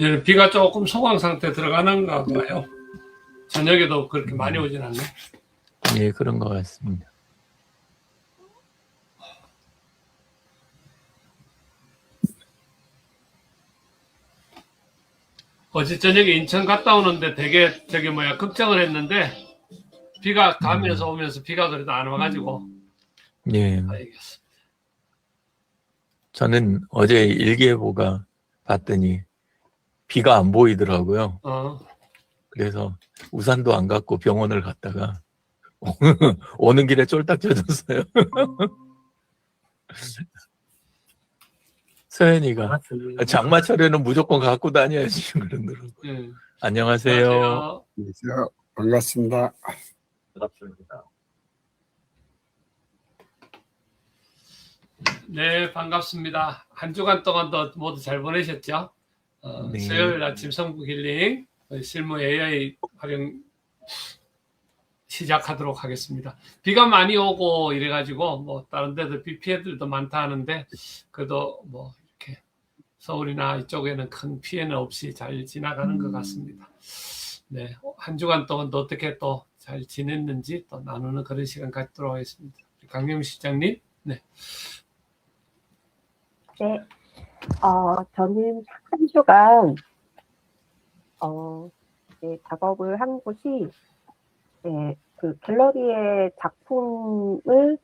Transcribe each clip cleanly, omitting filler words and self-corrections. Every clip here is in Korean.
이제 비가 조금 소강 상태 들어가는가 봐요. 저녁에도 그렇게 많이 오진 않네. 예, 그런 것 같습니다. 어제 저녁에 인천 갔다 오는데 되게 걱정을 했는데 비가 가면서 오면서 비가 그래도 안 와가지고 예. 다행이었어. 저는 어제 일기예보가 봤더니 비가 안 보이더라고요. 그래서 우산도 안 갖고 병원을 갔다가 오는 길에 쫄딱 젖었어요. 서연이가 장마철에는 무조건 갖고 다녀야지 그러더라고요. 안녕하세요. 안녕하세요. 반갑습니다. 반갑습니다. 네, 반갑습니다. 한 주간 동안도 모두 잘 보내셨죠? 네. 수요일 아침 성북 힐링 실무 AI 활용 시작하도록 하겠습니다. 비가 많이 오고 이래가지고 뭐 다른 데도 비 피해들도 많다 하는데 그래도 뭐 이렇게 서울이나 이쪽에는 큰 피해는 없이 잘 지나가는 것 같습니다. 네, 한 주간 동안 또 어떻게 또 잘 지냈는지 또 나누는 그런 시간 갖도록 하겠습니다. 강명 실장님, 네. 네, 저는 한 주간 작업을 한 곳이 그 갤러리의 작품을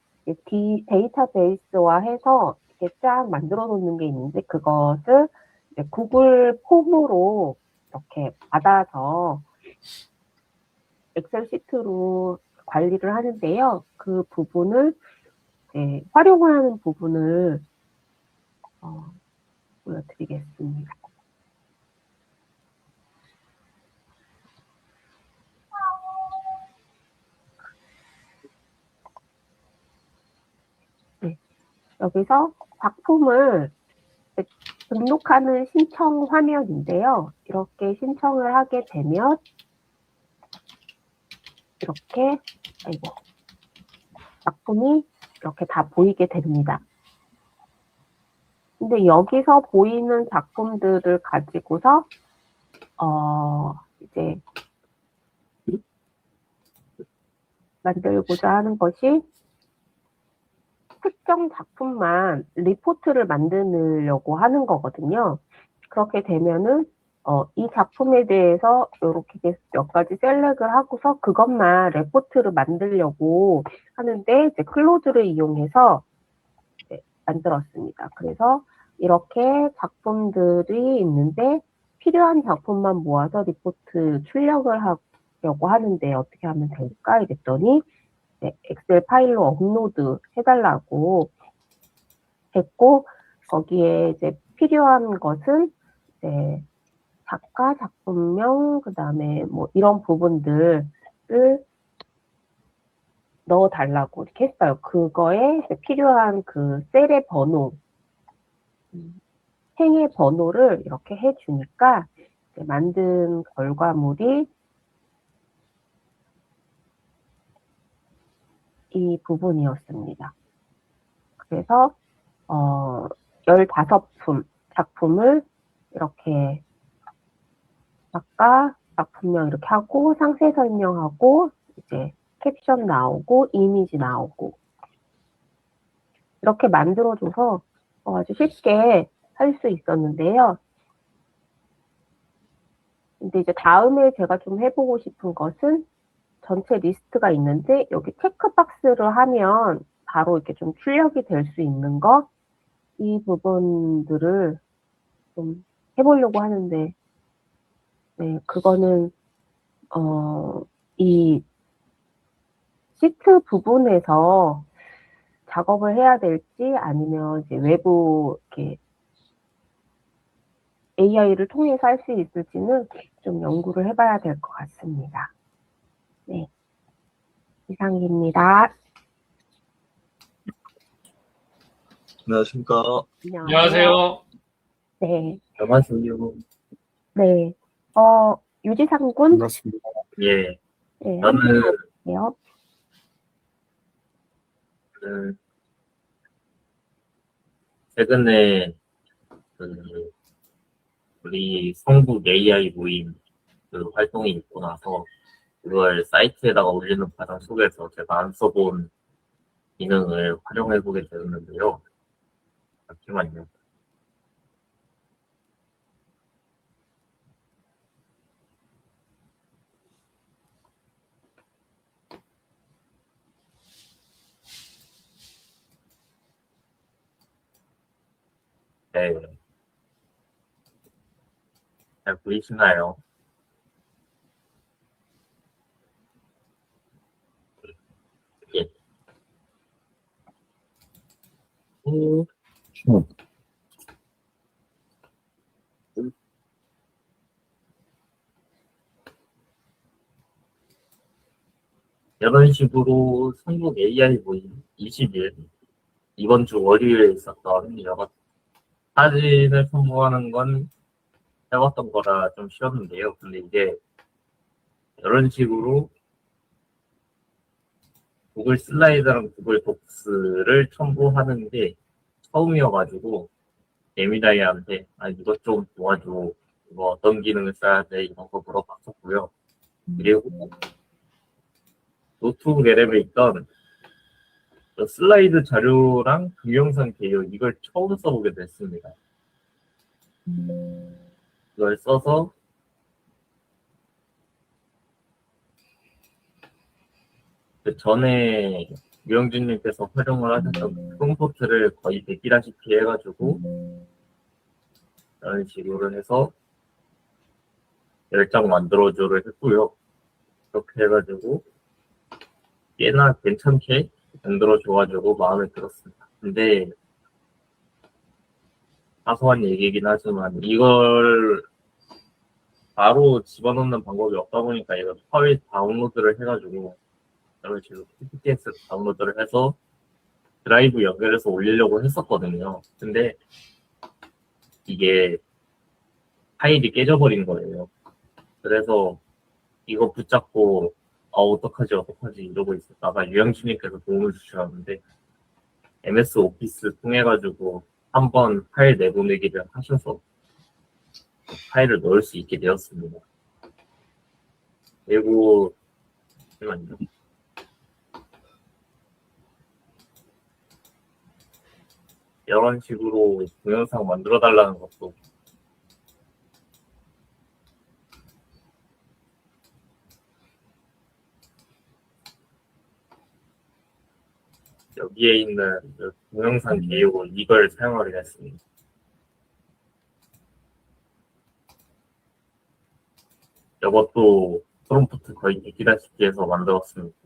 데이터베이스화해서 이렇게 쫙 만들어 놓는 게 있는데 그것을 구글 폼으로 이렇게 받아서 엑셀 시트로 관리를 하는데요. 그 부분을 활용하는 부분을 보여드리겠습니다. 네, 여기서 작품을 등록하는 신청 화면인데요. 이렇게 신청을 하게 되면 이렇게 작품이 이렇게 다 보이게 됩니다. 근데 여기서 보이는 작품들을 가지고서 이제 만들고자 하는 것이 특정 작품만 리포트를 만들려고 하는 거거든요. 그렇게 되면은 이 작품에 대해서 이렇게 몇 가지 셀렉을 하고서 그것만 레포트를 만들려고 하는데 이제 클로드를 이용해서 만들었습니다. 그래서 이렇게 작품들이 있는데 필요한 작품만 모아서 리포트 출력을 하려고 하는데 어떻게 하면 될까 이랬더니 엑셀 파일로 업로드 해달라고 했고 거기에 이제 필요한 것은 이제 작가, 작품명, 그 다음에 뭐 이런 부분들을 넣어달라고 이렇게 했어요. 그거에 필요한 그 셀의 번호, 행의 번호를 이렇게 해주니까 만든 결과물이 이 부분이었습니다. 그래서 15품 작품을 이렇게 작가, 작품명 이렇게 하고 상세 설명하고 이제 캡션 나오고 이미지 나오고 이렇게 만들어줘서 아주 쉽게 할 수 있었는데요. 근데 이제 다음에 제가 좀 해보고 싶은 것은 전체 리스트가 있는데 여기 체크박스를 하면 바로 이렇게 좀 출력이 될 수 있는 거 이 부분들을 좀 해보려고 하는데 네, 그거는 이 시트 부분에서 작업을 해야 될지 아니면 이제 외부 이렇게 AI를 통해서 할 수 있을지는 좀 연구를 해봐야 될 것 같습니다. 네, 이상입니다. 안녕하십니까. 안녕하세요. 네. 잘 말씀요. 네. 유지상 군? 반갑습니다. 예. 네, 저는 한번 최근에 우리 성북 AI 모임 그 활동이 있고 나서 그걸 사이트에다가 올리는 과정 속에서 제가 안 써본 기능을 활용해보게 되었는데요. 잠시만요. 네. 잘 보이시나요? 예. 이런 식으로 성북 AI 모임 20일 이번 주 월요일에 있었던 여러 사진을 첨부하는 건 해봤던 거라 좀 쉬웠는데요. 근데 이게 이런 식으로 구글 슬라이드랑 구글 독스를 첨부하는 게 처음이어가지고 에미다이한테 이것 좀 도와줘. 이거 어떤 기능을 써야 돼? 이런 거 물어봤었고요. 그리고 노트북 앱에 있던 슬라이드 자료랑 동영상 개요 이걸 처음 써보게 됐습니다. 이걸 써서 그 전에 유영준님께서 활용을 하셨던 프롬포트를 거의 베끼다시피 해가지고 이런 식으로 해서 10장 만들어줘를 했고요. 그렇게 해가지고 꽤나 괜찮게 만들어줘가지고 마음에 들었습니다. 근데 사소한 얘기긴 하지만 이걸 바로 집어넣는 방법이 없다 보니까 이거 파일 다운로드를 해가지고 이런 식으로 PPTX 다운로드를 해서 드라이브 연결해서 올리려고 했었거든요. 근데 이게 파일이 깨져버린 거예요. 그래서 이거 붙잡고 어떡하지 이러고 있었다가 유영준님께서 도움을 주셨는데 MS 오피스 통해가지고 한번 파일 내보내기를 하셔서 파일을 넣을 수 있게 되었습니다. 그리고 잠시만요. 이런 식으로 동영상 만들어 달라는 것도 여기에 있는 동영상 개요 이걸 사용하게 했습니다. 이것도 프롬프트 거의 베끼다시피 해서 만들었습니다.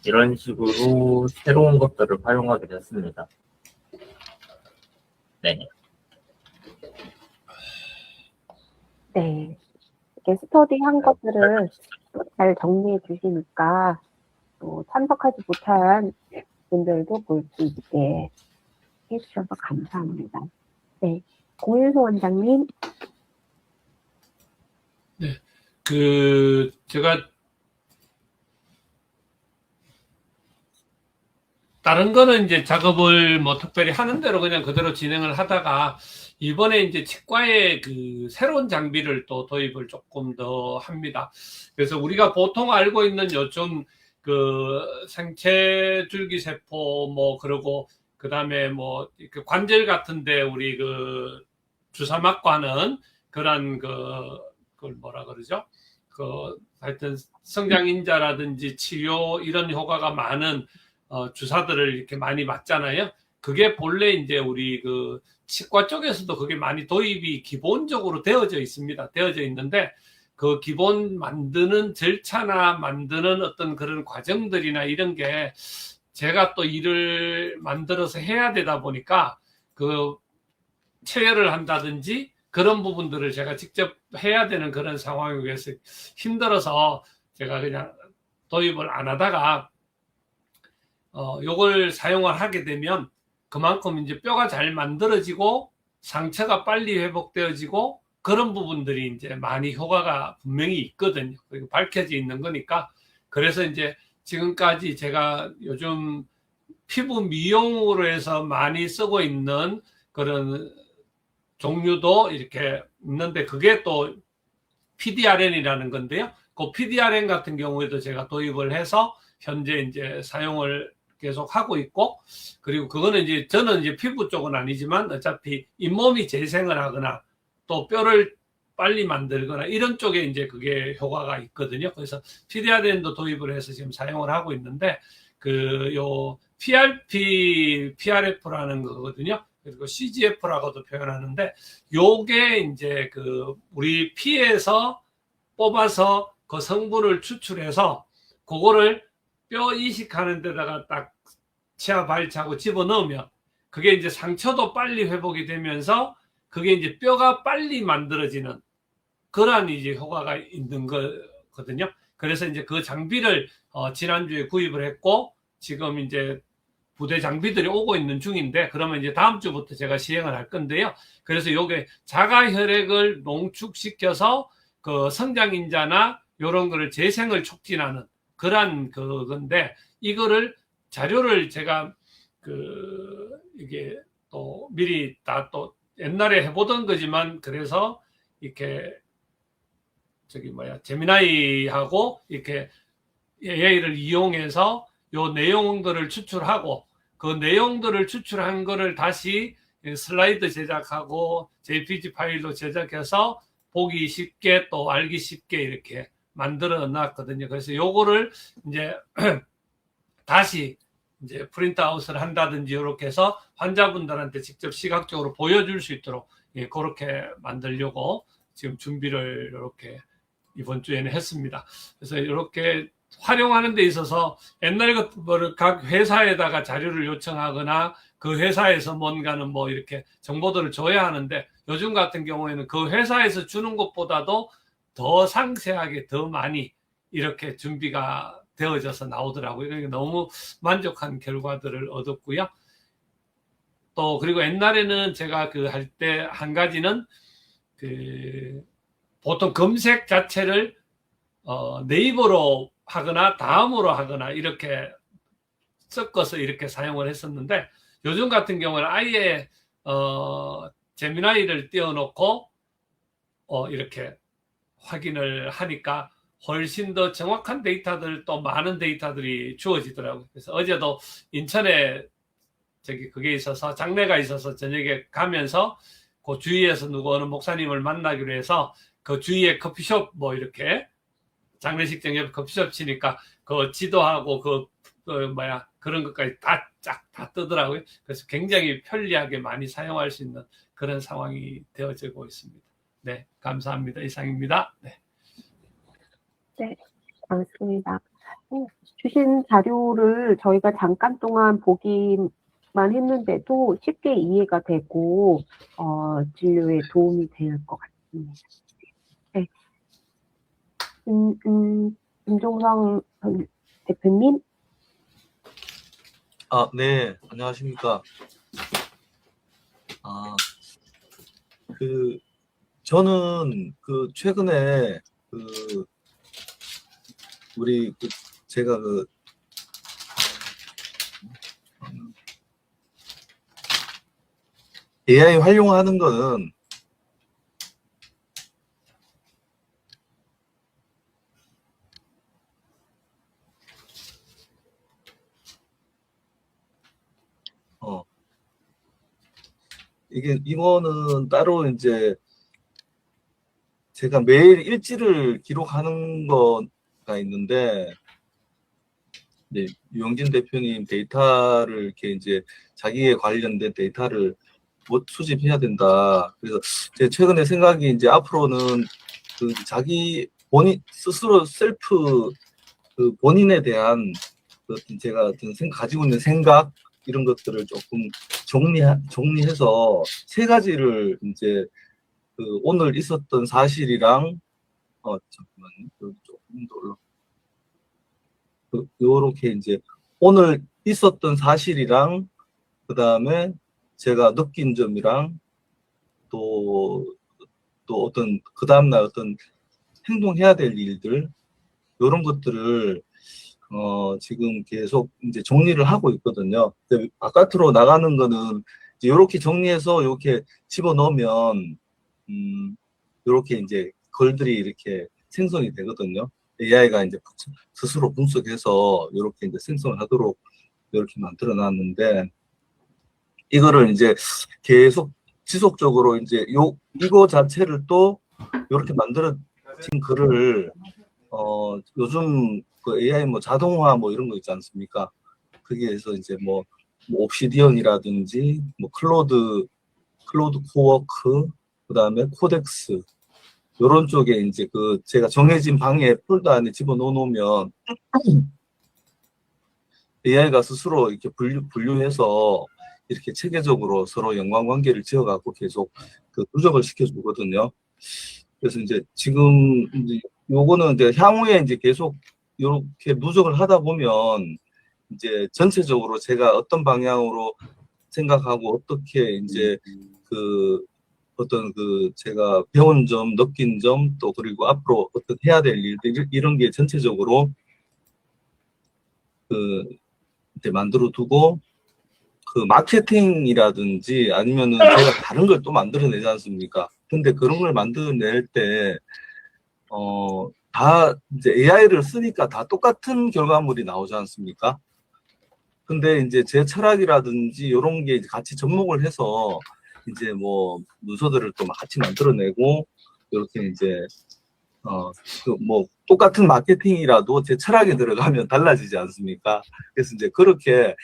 이런 식으로 새로운 것들을 활용하게 됐습니다. 네. 네. 이렇게 스터디한 것들을 잘 정리해 주시니까 또 참석하지 못한 분들도 볼 수 있게 해주셔서 감사합니다. 네. 공윤소 원장님. 네. 제가 다른 거는 이제 작업을 뭐 특별히 하는 대로 그냥 그대로 진행을 하다가 이번에 이제 치과에 그 새로운 장비를 또 도입을 조금 더 합니다. 그래서 우리가 보통 알고 있는 요즘 그 생체 줄기세포 뭐 그러고 그다음에 뭐 그 관절 같은데 우리 그 주사 맞고 하는 그런 그걸 뭐라 그러죠? 하여튼 성장인자라든지 치료 이런 효과가 많은 주사들을 이렇게 많이 맞잖아요. 그게 본래 이제 우리 그 치과 쪽에서도 그게 많이 도입이 기본적으로 되어져 있습니다. 되어져 있는데 그 기본 만드는 절차나 만드는 어떤 그런 과정들이나 이런 게 제가 또 일을 만들어서 해야 되다 보니까 그 체열을 한다든지 그런 부분들을 제가 직접 해야 되는 그런 상황에 의해서 힘들어서 제가 그냥 도입을 안 하다가 요걸 사용을 하게 되면 그만큼 이제 뼈가 잘 만들어지고 상처가 빨리 회복되어지고 그런 부분들이 이제 많이 효과가 분명히 있거든요. 그리고 밝혀져 있는 거니까. 그래서 이제 지금까지 제가 요즘 피부 미용으로 해서 많이 쓰고 있는 그런 종류도 이렇게 있는데 그게 또 PDRN이라는 건데요. 그 PDRN 같은 경우에도 제가 도입을 해서 현재 이제 사용을 계속 하고 있고, 그리고 그거는 이제 저는 이제 피부 쪽은 아니지만 어차피 잇몸이 재생을 하거나 또 뼈를 빨리 만들거나 이런 쪽에 이제 그게 효과가 있거든요. 그래서 PDRN도 도입을 해서 지금 사용을 하고 있는데, 요 PRP, PRF라는 거거든요. 그리고 CGF라고도 표현하는데, 요게 이제 우리 피에서 뽑아서 그 성분을 추출해서 그거를 뼈 이식하는 데다가 딱 치아 발차고 집어넣으면 그게 이제 상처도 빨리 회복이 되면서 그게 이제 뼈가 빨리 만들어지는 그러한 이제 효과가 있는 거거든요. 그래서 이제 그 장비를 지난주에 구입을 했고 지금 이제 부대 장비들이 오고 있는 중인데, 그러면 이제 다음 주부터 제가 시행을 할 건데요. 그래서 요게 자가 혈액을 농축시켜서 그 성장인자나 요런 거를 재생을 촉진하는 그런 그건데, 이거를 자료를 제가 이게 또 미리 다 또 옛날에 해보던 거지만, 그래서 이렇게 제미나이하고 이렇게 AI를 이용해서 요 내용들을 추출하고 그 내용들을 추출한 거를 다시 슬라이드 제작하고 JPG 파일로 제작해서 보기 쉽게 또 알기 쉽게 이렇게 만들어 놨거든요. 그래서 요거를 이제 다시 이제 프린트아웃을 한다든지 이렇게 해서 환자분들한테 직접 시각적으로 보여줄 수 있도록 그렇게 만들려고 지금 준비를 이렇게 이번 주에는 했습니다. 그래서 이렇게 활용하는 데 있어서 옛날 것을 각 회사에다가 자료를 요청하거나 그 회사에서 뭔가는 뭐 이렇게 정보들을 줘야 하는데, 요즘 같은 경우에는 그 회사에서 주는 것보다도 더 상세하게 더 많이 이렇게 준비가 되어져서 나오더라고요. 그러니까 너무 만족한 결과들을 얻었고요. 또 그리고 옛날에는 제가 할 때 한 가지는 보통 검색 자체를 네이버로 하거나 다음으로 하거나 이렇게 섞어서 이렇게 사용을 했었는데, 요즘 같은 경우는 아예 제미나이를 띄워놓고 이렇게 확인을 하니까 훨씬 더 정확한 데이터들, 또 많은 데이터들이 주어지더라고요. 그래서 어제도 인천에 그게 있어서 장례가 있어서 저녁에 가면서 그 주위에서 누구 어느 목사님을 만나기로 해서 그 주위에 커피숍 뭐 이렇게 장례식장 옆에 커피숍 치니까 그 지도하고 그런 것까지 다 뜨더라고요. 그래서 굉장히 편리하게 많이 사용할 수 있는 그런 상황이 되어지고 있습니다. 네, 감사합니다. 이상입니다. 네. 네, 맞습니다. 주신 자료를 저희가 잠깐 동안 보기만 했는데도 쉽게 이해가 되고 진료에 도움이 될 것 같습니다. 네. 김종성 대표님. 네, 안녕하십니까. 저는 최근에 우리 제가 AI 활용하는 거는 이거는 따로 이제 제가 매일 일지를 기록하는 거가 있는데, 네, 유영진 대표님 데이터를 이렇게 이제 자기에 관련된 데이터를 수집해야 된다. 그래서 제 최근에 생각이 이제 앞으로는 자기 본인 스스로 셀프 본인에 대한 제가 가지고 있는 생각 이런 것들을 조금 정리해서 세 가지를 이제 오늘 있었던 사실이랑 잠깐만요. 조금 더 올라. 요렇게 이제 오늘 있었던 사실이랑 그다음에 제가 느낀 점이랑 또 어떤 그 다음날 어떤 행동해야 될 일들 이런 것들을 지금 계속 이제 정리를 하고 있거든요. 바깥으로 나가는 거는 이렇게 정리해서 이렇게 집어넣으면 이렇게 이제 글들이 이렇게 생성이 되거든요. AI가 이제 스스로 분석해서 이렇게 이제 생성을 하도록 이렇게 만들어 놨는데, 이거를 이제 계속 지속적으로 이제 이거 자체를 또 이렇게 만들어진 글을 요즘 그 AI 뭐 자동화 뭐 이런 거 있지 않습니까? 거기에서 이제 뭐 옵시디언이라든지 뭐 클로드 코워크, 그다음에 코덱스 이런 쪽에 이제 그 제가 정해진 방에 폴더 안에 집어넣으면 AI가 스스로 이렇게 분류해서 이렇게 체계적으로 서로 연관관계를 지어갖고 계속 그 누적을 시켜주거든요. 그래서 이제 지금 이제 요거는 이제 향후에 이제 계속 이렇게 누적을 하다 보면 이제 전체적으로 제가 어떤 방향으로 생각하고 어떻게 이제 그 어떤 그 제가 배운 점, 느낀 점, 또 그리고 앞으로 어떻게 해야 될 일들 이런 게 전체적으로 그 이제 만들어 두고, 그 마케팅이라든지 아니면은 제가 다른 걸 또 만들어내지 않습니까? 근데 그런 걸 만들어낼 때 다 이제 AI를 쓰니까 다 똑같은 결과물이 나오지 않습니까? 근데 이제 제 철학이라든지 이런 게 같이 접목을 해서 이제 뭐 문서들을 또 같이 만들어내고, 이렇게 이제 그 뭐 똑같은 마케팅이라도 제 철학에 들어가면 달라지지 않습니까? 그래서 이제 그렇게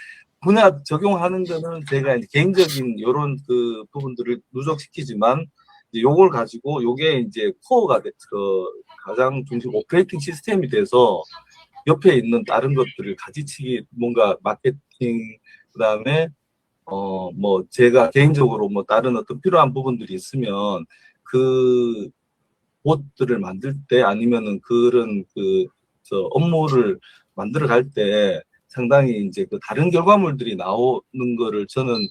분야 적용하는 거는 제가 이제 개인적인 이런 그 부분들을 누적시키지만, 이제 요걸 가지고 요게 이제 코어가 그 가장 중심 오퍼레이팅 시스템이 돼서 옆에 있는 다른 것들을 가지치기, 뭔가 마케팅, 그다음에 뭐 제가 개인적으로 뭐 다른 어떤 필요한 부분들이 있으면 그 봇들을 만들 때 아니면은 그런 저 업무를 만들어 갈 때 상당히 이제 그 다른 결과물들이 나오는 거를 저는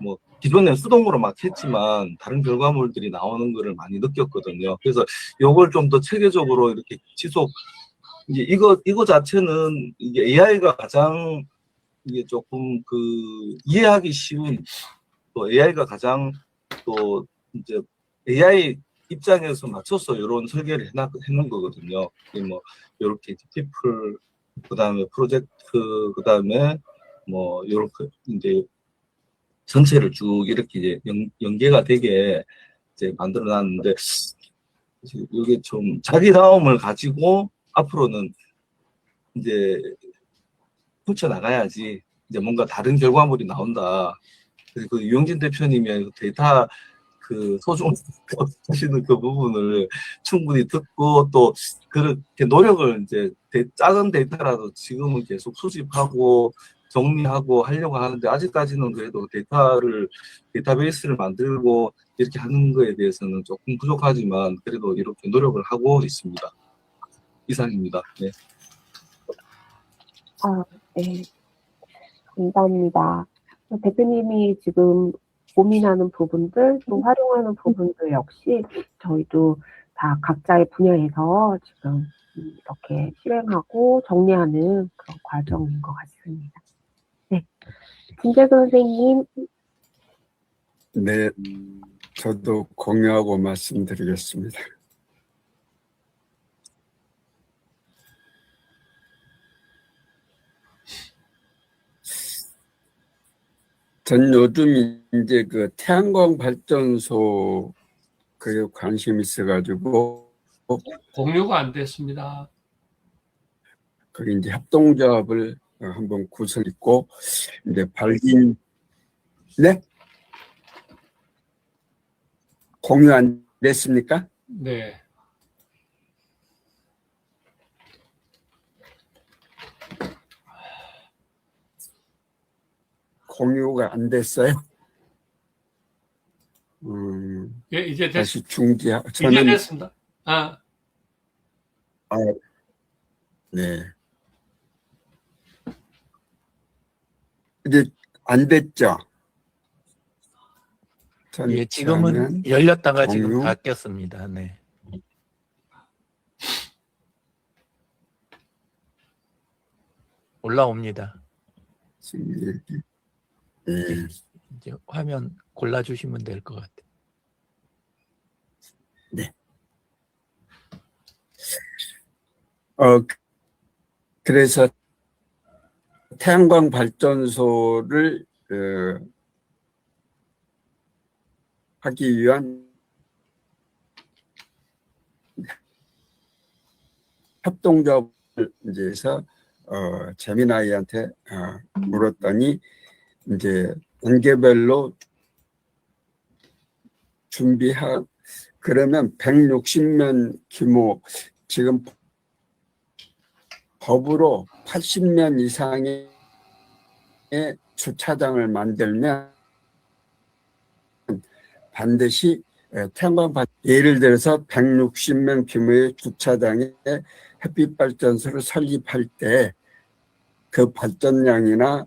뭐 기존에 수동으로 막 했지만 다른 결과물들이 나오는 거를 많이 느꼈거든요. 그래서 요걸 좀 더 체계적으로 이렇게 지속, 이제 이거 자체는 이게 AI가 가장 이게 조금 그 이해하기 쉬운, 또 AI가 가장 또 이제 AI 입장에서 맞춰서 이런 설계를 해놓은 거거든요. 뭐 이렇게 피플, 그다음에 프로젝트, 그다음에 뭐 이렇게 이제 전체를 쭉 이렇게 이제 연계가 되게 이제 만들어놨는데, 이게 좀 자기다움을 가지고 앞으로는 이제 펼쳐 나가야지 이제 뭔가 다른 결과물이 나온다. 그래서 그 유영진 대표님의 데이터 그 소중하시는 그 부분을 충분히 듣고, 또 그렇게 노력을 이제 작은 데이터라도 지금은 계속 수집하고 정리하고 하려고 하는데, 아직까지는 그래도 데이터베이스를 만들고 이렇게 하는 거에 대해서는 조금 부족하지만 그래도 이렇게 노력을 하고 있습니다. 이상입니다. 네. 네. 감사합니다. 대표님이 지금 고민하는 부분들, 또 활용하는 부분들 역시 저희도 다 각자의 분야에서 지금 이렇게 실행하고 정리하는 그런 과정인 것 같습니다. 네. 김재근 선생님. 네, 저도 공유하고 말씀드리겠습니다. 전 요즘 이제 그 태양광 발전소 그에 관심이 있어가지고 공유가 안 됐습니다. 거기 이제 협동조합을 한번 구성했고, 이제 네? 공유 안 됐습니까? 네. 공유가 안 됐어요. 예, 이제 다시 됐습니다. 저는 이제 됐습니다. 네. 이제 안 됐죠? 예, 지금은 열렸다가 지금 공유. 닫혔습니다. 네. 올라옵니다. 네. 이제 화면 골라주시면 될 것 같아요. 그래서 태양광 발전소를 하기 위한 협동조합을 이제 해서 재미나이한테 물었더니 이제 단계별로 그러면 160면 규모, 지금 법으로 80면 이상의 주차장을 만들면 반드시 태양광 예를 들어서 160명 규모의 주차장에 햇빛 발전소를 설립할 때 그 발전량이나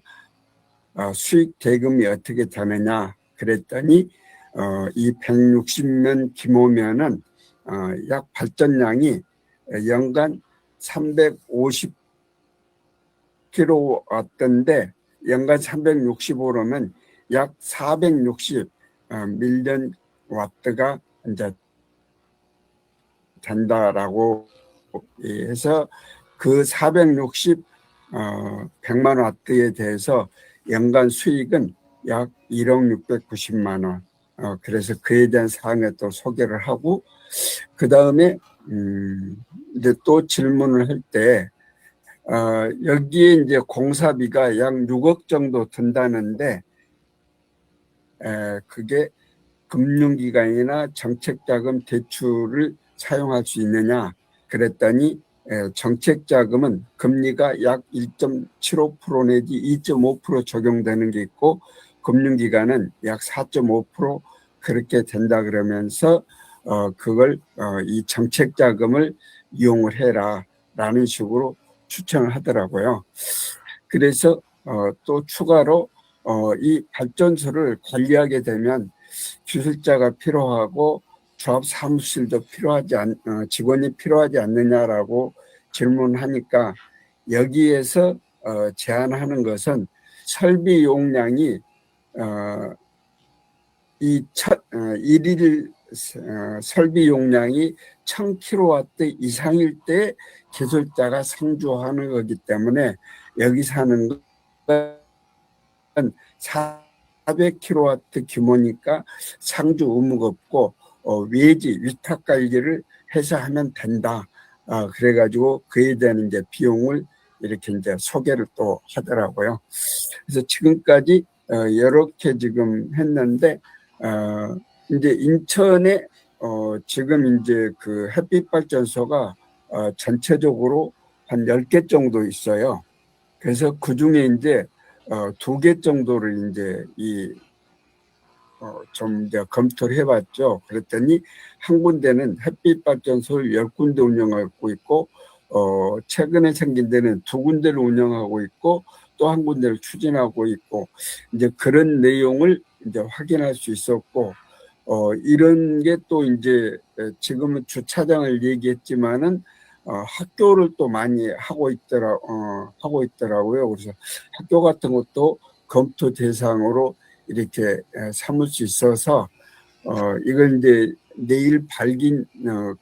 수익 대금이 어떻게 되느냐 그랬더니 이 160면 규모면은 약 발전량이 연간 350kW인데 연간 365로면 약 460 밀리언 와트가 이제 된다라고 해서 그 460 100만 와트에 대해서 연간 수익은 약 1억 690만 원. 그래서 그에 대한 사항에 또 소개를 하고 그 다음에 이제 또 질문을 할 때 여기에 이제 공사비가 약 6억 정도 든다는데 그게 금융기관이나 정책자금 대출을 사용할 수 있느냐 그랬더니 정책자금은 금리가 약 1.75% 내지 2.5% 적용되는 게 있고 금융기관은 약 4.5% 그렇게 된다 그러면서 그걸 이 정책자금을 이용을 해라 라는 식으로 추천을 하더라고요. 그래서 또 추가로 이 발전소를 관리하게 되면 기술자가 필요하고 조합 사무실도 직원이 필요하지 않느냐라고 질문하니까 여기에서 제안하는 것은 설비 용량이 일일 설비 용량이 1000kW 이상일 때 기술자가 상주하는 거기 때문에 여기서 하는 건 400kW 규모니까 상주 의무가 없고 위탁 관리를 해서 하면 된다. 그래가지고 그에 대한 이제 비용을 이렇게 이제 소개를 또 하더라고요. 그래서 지금까지 이렇게 지금 했는데 이제 인천에 지금 이제 그 햇빛 발전소가 전체적으로 한 10개 정도 있어요. 그래서 그 중에 이제 2개 정도를 이제 좀 이제 검토를 해봤죠. 그랬더니 한 군데는 햇빛 발전소를 10군데 운영하고 있고, 최근에 생긴 데는 2군데를 운영하고 있고, 또 한 군데를 추진하고 있고, 이제 그런 내용을 이제 확인할 수 있었고, 이런 게 또 이제 지금은 주차장을 얘기했지만은 학교를 또 많이 하고 있더라고요. 그래서 학교 같은 것도 검토 대상으로 이렇게 삼을 수 있어서 이걸 이제 내일 발긴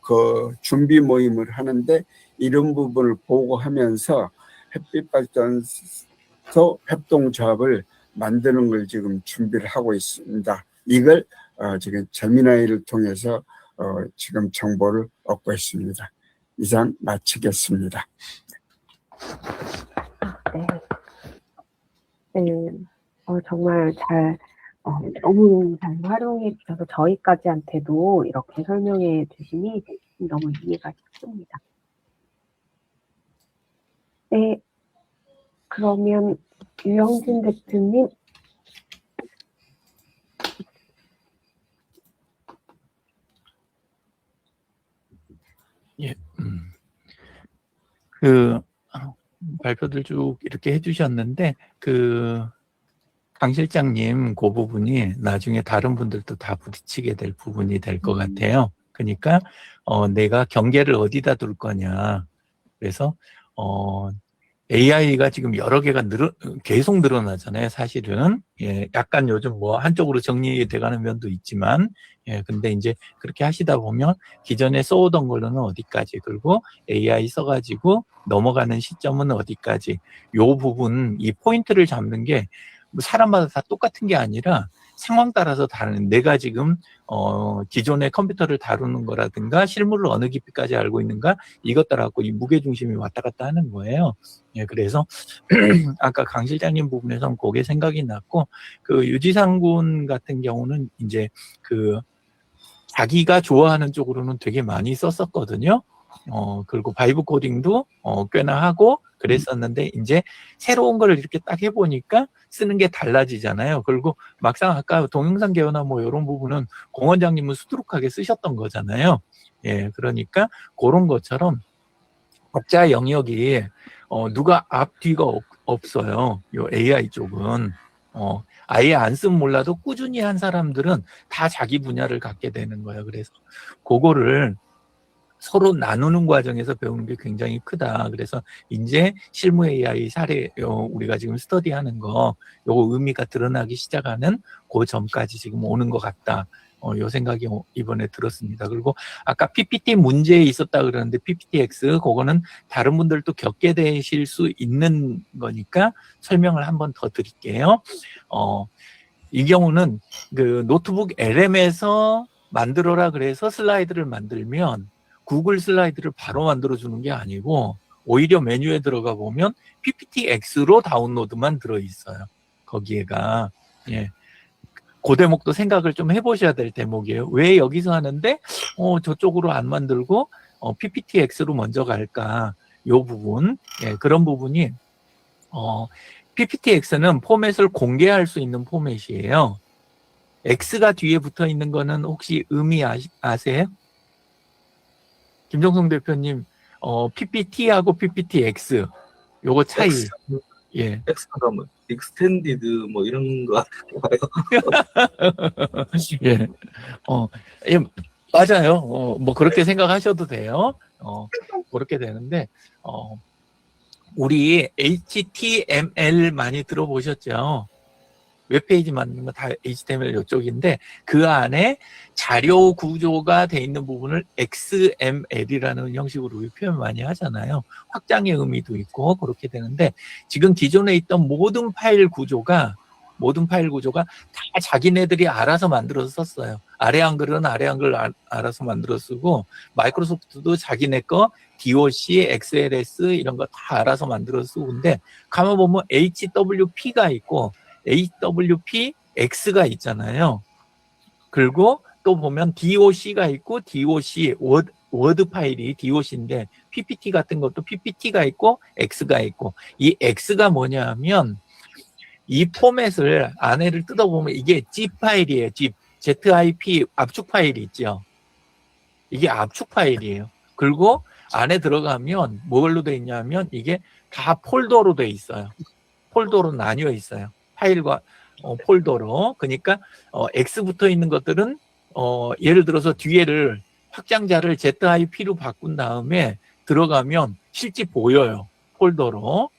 그 준비 모임을 하는데 이런 부분을 보고하면서 햇빛 발전소 협동조합을 만드는 걸 지금 준비를 하고 있습니다. 이걸 지금 재미나이를 통해서 지금 정보를 얻고 있습니다. 이상 마치겠습니다. 네. 정말 너무 잘 활용해 주셔서 저희까지한테도 이렇게 설명해 주시니 너무 이해가 쉽습니다. 네. 그러면 유영진 대표님. 예. 그 발표들 쭉 이렇게 해주셨는데 강 실장님 그 부분이 나중에 다른 분들도 다 부딪히게 될 부분이 될 것 같아요. 그러니까 내가 경계를 어디다 둘 거냐. 그래서 AI가 지금 여러 개가 계속 늘어나잖아요, 사실은. 예, 약간 요즘 뭐 한쪽으로 정리돼 가는 면도 있지만, 예, 근데 이제 그렇게 하시다 보면 기존에 써오던 걸로는 어디까지, 그리고 AI 써가지고 넘어가는 시점은 어디까지, 요 부분, 이 포인트를 잡는 게 사람마다 다 똑같은 게 아니라 상황 따라서 다른, 내가 지금 기존의 컴퓨터를 다루는 거라든가 실물을 어느 깊이까지 알고 있는가, 이것 따라 갖고 이 무게 중심이 왔다 갔다 하는 거예요. 예, 그래서 아까 강 실장님 부분에서는 그게 생각이 났고, 그 유지상 군 같은 경우는 이제 그 자기가 좋아하는 쪽으로는 되게 많이 썼었거든요. 그리고 바이브 코딩도 꽤나 하고 그랬었는데, 이제 새로운 걸 이렇게 딱 해보니까 쓰는 게 달라지잖아요. 그리고 막상 아까 동영상 개요나 뭐 이런 부분은 공 원장님은 수두룩하게 쓰셨던 거잖아요. 예, 그러니까 그런 것처럼 각자 영역이 누가 앞 뒤가 없어요. 요 AI 쪽은 아예 안 쓰면 몰라도 꾸준히 한 사람들은 다 자기 분야를 갖게 되는 거예요. 그래서 그거를 서로 나누는 과정에서 배우는 게 굉장히 크다. 그래서 이제 실무 AI 사례, 우리가 지금 스터디하는 거, 요거 의미가 드러나기 시작하는 그 점까지 지금 오는 것 같다. 요 생각이 이번에 들었습니다. 그리고 아까 PPT 문제에 있었다 그러는데 PPTX, 그거는 다른 분들도 겪게 되실 수 있는 거니까 설명을 한번 더 드릴게요. 이 경우는 그 노트북 LM에서 만들어라 그래서 슬라이드를 만들면 구글 슬라이드를 바로 만들어주는 게 아니고, 오히려 메뉴에 들어가 보면 PPTX로 다운로드만 들어있어요. 거기에가. 예. 그 대목도 생각을 좀 해보셔야 될 대목이에요. 왜 여기서 하는데, 저쪽으로 안 만들고, PPTX로 먼저 갈까. 요 부분. 예, 그런 부분이, PPTX는 포맷을 공개할 수 있는 포맷이에요. X가 뒤에 붙어 있는 거는 혹시 의미 아세요? 김정성 대표님, PPT하고 PPTX, 요거 차이. X. 예. X가 뭐 익스텐디드 뭐 이런 거 같아요. 예. 예, 맞아요. 뭐 그렇게 생각하셔도 돼요. 그렇게 되는데, 우리 HTML 많이 들어보셨죠? 웹페이지 만드는 거 다 HTML 이쪽인데, 그 안에 자료 구조가 돼 있는 부분을 XML이라는 형식으로 표현 많이 하잖아요. 확장의 의미도 있고 그렇게 되는데, 지금 기존에 있던 모든 파일 구조가 다 자기네들이 알아서 만들어서 썼어요. 아래 한글은 아래 한글 알아서 만들어 쓰고, 마이크로소프트도 자기네 거 DOC, XLS 이런 거 다 알아서 만들어 쓰고, 근데 가만 보면 HWP가 있고 HWPX가 있잖아요. 그리고 또 보면 DOC가 있고, DOC, 워드 파일이 DOC인데, PPT 같은 것도 PPT가 있고, X가 있고, 이 X가 뭐냐 하면, 이 포맷을 안에를 뜯어보면 이게 zip 파일이에요. ZIP 압축 파일이 있죠. 이게 압축 파일이에요. 그리고 안에 들어가면 뭘로 돼 있냐면, 이게 다 폴더로 돼 있어요. 폴더로 나뉘어 있어요. 파일과 폴더로. 그러니까 X 붙어 있는 것들은 예를 들어서 뒤에를 확장자를 ZIP로 바꾼 다음에 들어가면 실제 보여요. 폴더로.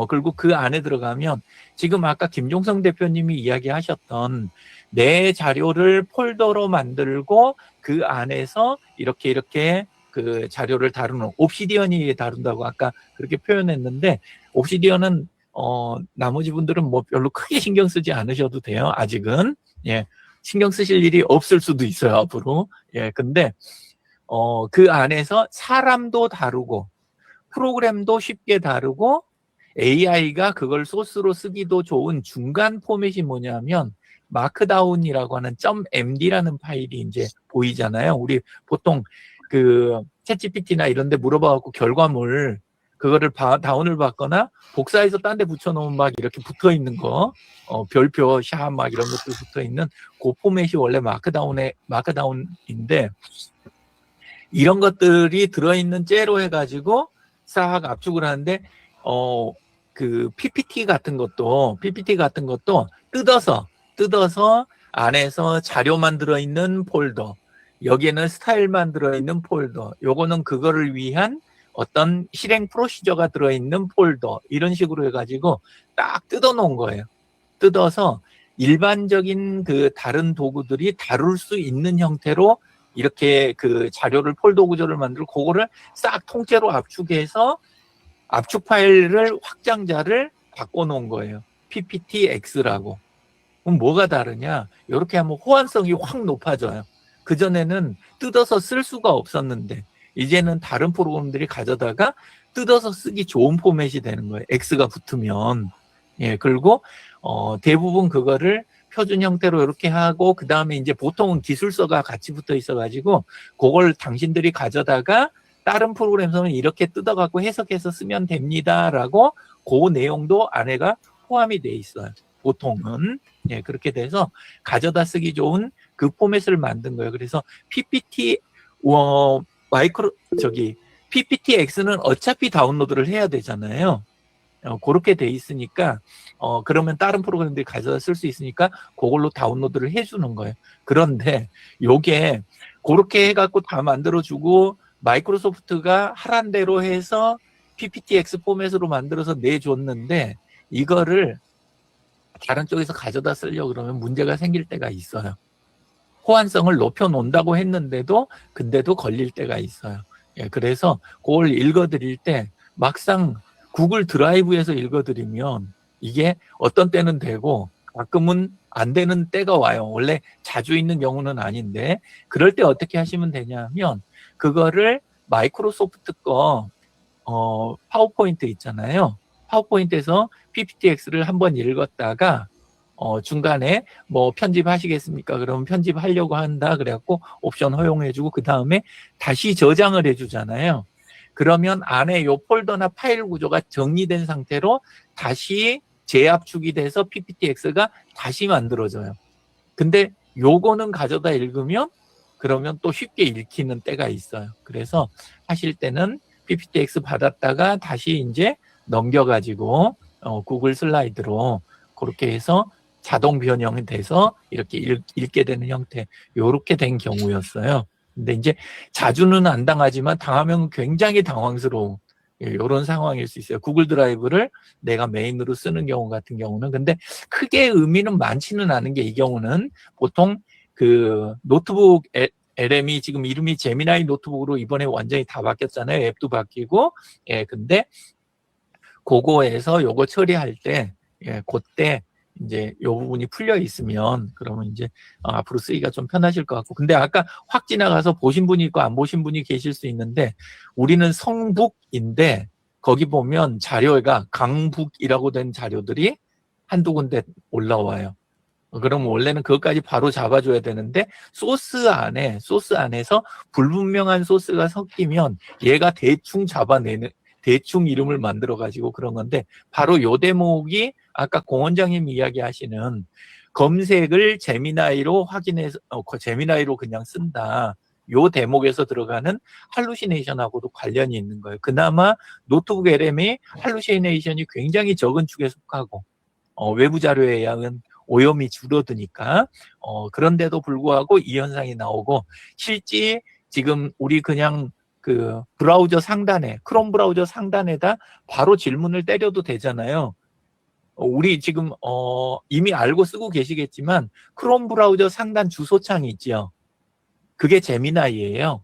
그리고 그 안에 들어가면 지금 아까 김종성 대표님이 이야기하셨던 내 자료를 폴더로 만들고 그 안에서 이렇게 그 자료를 다루는, 옵시디언이 다룬다고 아까 그렇게 표현했는데, 옵시디언은 나머지 분들은 뭐 별로 크게 신경 쓰지 않으셔도 돼요. 아직은. 예. 신경 쓰실 일이 없을 수도 있어요, 앞으로. 예. 근데, 그 안에서 사람도 다루고, 프로그램도 쉽게 다루고, AI가 그걸 소스로 쓰기도 좋은 중간 포맷이 뭐냐면, 마크다운이라고 하는 .md라는 파일이 이제 보이잖아요. 우리 보통 그 챗GPT나 이런 데 물어봐갖고 결과물, 그거를 다운을 받거나 복사해서 딴 데 붙여놓으면 막 이렇게 붙어 있는 거, 별표, 샤 막 이런 것들 붙어 있는 그 포맷이 원래 마크다운인데, 이런 것들이 들어있는 째로 해가지고 싹 압축을 하는데, 그 PPT 같은 것도 뜯어서 안에서 자료만 들어있는 폴더, 여기에는 스타일만 들어있는 폴더, 요거는 그거를 위한 어떤 실행 프로시저가 들어있는 폴더 이런 식으로 해가지고 딱 뜯어 놓은 거예요. 뜯어서 일반적인 그 다른 도구들이 다룰 수 있는 형태로 이렇게 그 자료를 폴더 구조를 만들고 그거를 싹 통째로 압축해서 압축 파일을 확장자를 바꿔놓은 거예요. PPTX라고. 그럼 뭐가 다르냐? 이렇게 하면 호환성이 확 높아져요. 그전에는 뜯어서 쓸 수가 없었는데 이제는 다른 프로그램들이 가져다가 뜯어서 쓰기 좋은 포맷이 되는 거예요. X가 붙으면. 예, 그리고 대부분 그거를 표준 형태로 이렇게 하고 그 다음에 이제 보통은 기술서가 같이 붙어 있어가지고 그걸 당신들이 가져다가 다른 프로그램에서는 이렇게 뜯어갖고 해석해서 쓰면 됩니다라고 그 내용도 안에가 포함이 돼 있어요. 보통은. 예, 그렇게 돼서 가져다 쓰기 좋은 그 포맷을 만든 거예요. 그래서 PPTX는 어차피 다운로드를 해야 되잖아요. 그렇게 돼 있으니까 그러면 다른 프로그램들이 가져다 쓸 수 있으니까 그걸로 다운로드를 해주는 거예요. 그런데 요게 그렇게 해갖고 다 만들어주고 마이크로소프트가 하란 대로 해서 PPTX 포맷으로 만들어서 내줬는데 이거를 다른 쪽에서 가져다 쓰려고 그러면 문제가 생길 때가 있어요. 호환성을 높여놓는다고 했는데도 근데도 걸릴 때가 있어요. 예, 그래서 그걸 읽어드릴 때 막상 구글 드라이브에서 읽어드리면 이게 어떤 때는 되고 가끔은 안 되는 때가 와요. 원래 자주 있는 경우는 아닌데 그럴 때 어떻게 하시면 되냐면 그거를 마이크로소프트 거 파워포인트 있잖아요. 파워포인트에서 PPTX를 한번 읽었다가 중간에 뭐 편집하시겠습니까? 그러면 편집하려고 한다. 그래갖고 옵션 허용해주고 그 다음에 다시 저장을 해주잖아요. 그러면 안에 요 폴더나 파일 구조가 정리된 상태로 다시 재압축이 돼서 PPTX가 다시 만들어져요. 근데 요거는 가져다 읽으면 그러면 또 쉽게 읽히는 때가 있어요. 그래서 하실 때는 PPTX 받았다가 다시 이제 넘겨가지고 구글 슬라이드로 그렇게 해서 자동 변형이 돼서 이렇게 읽게 되는 형태, 요렇게 된 경우였어요. 근데 이제 자주는 안 당하지만 당하면 굉장히 당황스러운 이런 상황일 수 있어요. 구글 드라이브를 내가 메인으로 쓰는 경우 같은 경우는 근데 크게 의미는 많지는 않은 게 이 경우는 보통 그 노트북 LM이 지금 이름이 제미나이 노트북으로 이번에 완전히 다 바뀌었잖아요. 앱도 바뀌고 예 근데 그거에서 요거 처리할 때 예 그때 이제 요 부분이 풀려 있으면 그러면 이제 앞으로 쓰기가 좀 편하실 것 같고 근데 아까 확 지나가서 보신 분이 있고 안 보신 분이 계실 수 있는데 우리는 성북인데 거기 보면 자료가 강북이라고 된 자료들이 한두 군데 올라와요. 그러면 원래는 그것까지 바로 잡아줘야 되는데 소스 안에서 불분명한 소스가 섞이면 얘가 대충 잡아내는 대충 이름을 만들어 가지고 그런 건데 바로 요 대목이 아까 공 원장님 이야기하시는 검색을 제미나이로 확인해서 제미나이로 그냥 쓴다. 요 대목에서 들어가는 할루시네이션하고도 관련이 있는 거예요. 그나마 노트북 LM이 할루시네이션이 굉장히 적은 축에 속하고 외부 자료에 의한 오염이 줄어드니까 그런데도 불구하고 이 현상이 나오고 실제 지금 우리 그냥 그 브라우저 상단에 크롬 브라우저 상단에다 바로 질문을 때려도 되잖아요. 우리 지금 이미 알고 쓰고 계시겠지만 크롬 브라우저 상단 주소창이 있죠. 그게 제미나이예요.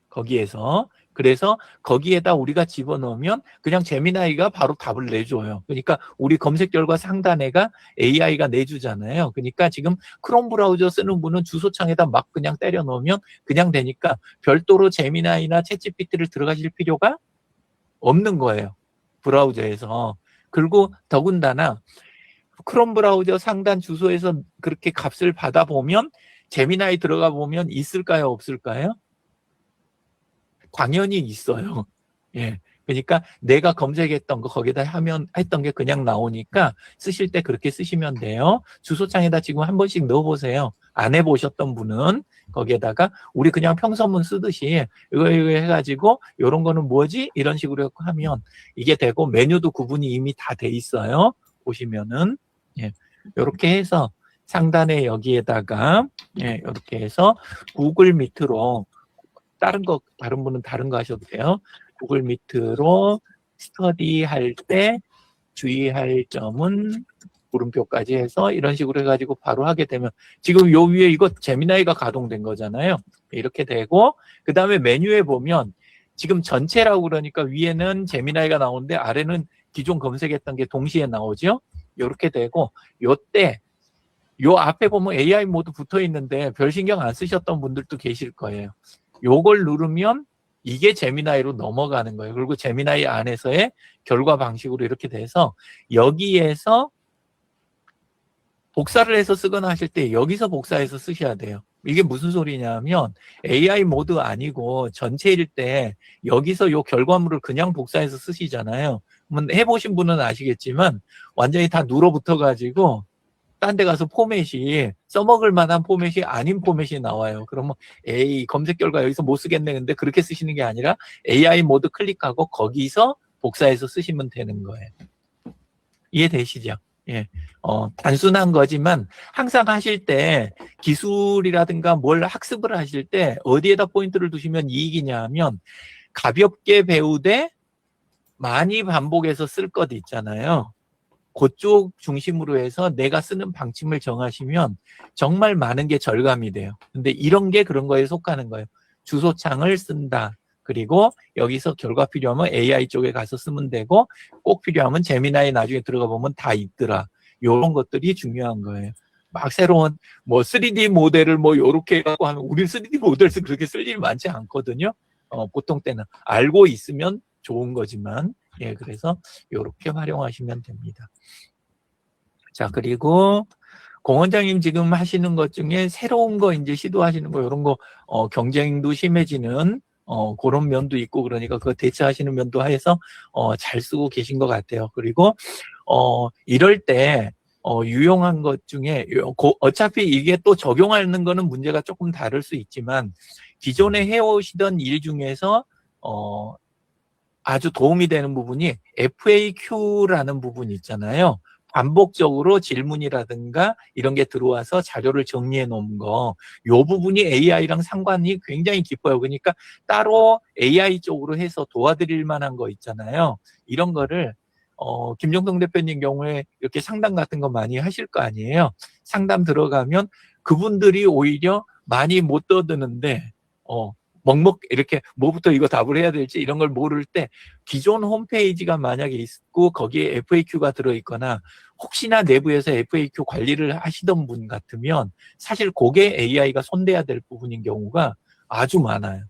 거기에서 그래서 거기에다 우리가 집어넣으면 그냥 제미나이가 바로 답을 내줘요. 그러니까 우리 검색 결과 상단에가 AI가 내주잖아요. 그러니까 지금 크롬 브라우저 쓰는 분은 주소창에다 막 그냥 때려 넣으면 그냥 되니까 별도로 제미나이나 챗GPT를 들어가실 필요가 없는 거예요. 브라우저에서. 그리고 더군다나 크롬 브라우저 상단 주소에서 그렇게 값을 받아보면 제미나이 들어가 보면 있을까요? 없을까요? 당연히 있어요. 예. 그러니까 내가 검색했던 거 거기다 했던 게 그냥 나오니까 쓰실 때 그렇게 쓰시면 돼요. 주소창에다 지금 한 번씩 넣어보세요. 안 해보셨던 분은 거기에다가 우리 그냥 평서문 쓰듯이 이거 해가지고 이런 거는 뭐지? 이런 식으로 하면 이게 되고 메뉴도 구분이 이미 다 돼 있어요. 보시면은 예. 이렇게 해서 상단에 여기에다가 예, 이렇게 해서 구글 밑으로 다른 분은 다른 거 하셔도 돼요. 구글 미트로 스터디 할 때 주의할 점은 물음표까지 해서 이런 식으로 해가지고 바로 하게 되면 지금 요 위에 이거 제미나이가 가동된 거잖아요. 이렇게 되고 그 다음에 메뉴에 보면 지금 전체라고 그러니까 위에는 제미나이가 나오는데 아래는 기존 검색했던 게 동시에 나오죠. 이렇게 되고 요때 요 앞에 보면 AI 모드 붙어 있는데 별 신경 안 쓰셨던 분들도 계실 거예요. 요걸 누르면 이게 제미나이로 넘어가는 거예요. 그리고 제미나이 안에서의 결과 방식으로 이렇게 돼서 여기에서 복사를 해서 쓰거나 하실 때 여기서 복사해서 쓰셔야 돼요. 이게 무슨 소리냐면 AI 모드 아니고 전체일 때 여기서 요 결과물을 그냥 복사해서 쓰시잖아요. 해보신 분은 아시겠지만 완전히 다 눌어붙어 가지고 딴 데 가서 포맷이 써먹을 만한 포맷이 아닌 포맷이 나와요. 그러면 검색 결과 여기서 못 쓰겠네. 근데 그렇게 쓰시는 게 아니라 AI 모드 클릭하고 거기서 복사해서 쓰시면 되는 거예요. 이해되시죠? 예. 단순한 거지만 항상 하실 때 기술이라든가 뭘 학습을 하실 때 어디에다 포인트를 두시면 이익이냐 하면 가볍게 배우되 많이 반복해서 쓸 것 있잖아요. 그쪽 중심으로 해서 내가 쓰는 방침을 정하시면 정말 많은 게 절감이 돼요. 근데 이런 게 그런 거에 속하는 거예요. 주소창을 쓴다. 그리고 여기서 결과 필요하면 AI 쪽에 가서 쓰면 되고 꼭 필요하면 제미나이 나중에 들어가 보면 다 있더라. 이런 것들이 중요한 거예요. 막 새로운 3D 모델을 요렇게 해갖고 하면 우리 3D 모델에서 그렇게 쓸 일이 많지 않거든요. 보통 때는 알고 있으면 좋은 거지만 예, 그래서 이렇게 활용하시면 됩니다. 자, 그리고 공 원장님 지금 하시는 것 중에 새로운 거 이제 시도하시는 거 이런 거 경쟁도 심해지는 그런 면도 있고 그러니까 그거 대처하시는 면도 해서 잘 쓰고 계신 것 같아요. 그리고 이럴 때 유용한 것 중에 어차피 이게 또 적용하는 거는 문제가 조금 다를 수 있지만 기존에 해오시던 일 중에서 아주 도움이 되는 부분이 FAQ라는 부분이 있잖아요. 반복적으로 질문이라든가 이런 게 들어와서 자료를 정리해 놓은 거, 요 부분이 AI랑 상관이 굉장히 깊어요. 그러니까 따로 AI 쪽으로 해서 도와드릴 만한 거 있잖아요. 이런 거를 김정동 대표님 경우에 이렇게 상담 같은 거 많이 하실 거 아니에요. 상담 들어가면 그분들이 오히려 많이 못 떠드는데 먹먹 이렇게 뭐부터 이거 답을 해야 될지 이런 걸 모를 때 기존 홈페이지가 만약에 있고 거기에 FAQ가 들어있거나 혹시나 내부에서 FAQ 관리를 하시던 분 같으면 사실 그게 AI가 손대야 될 부분인 경우가 아주 많아요.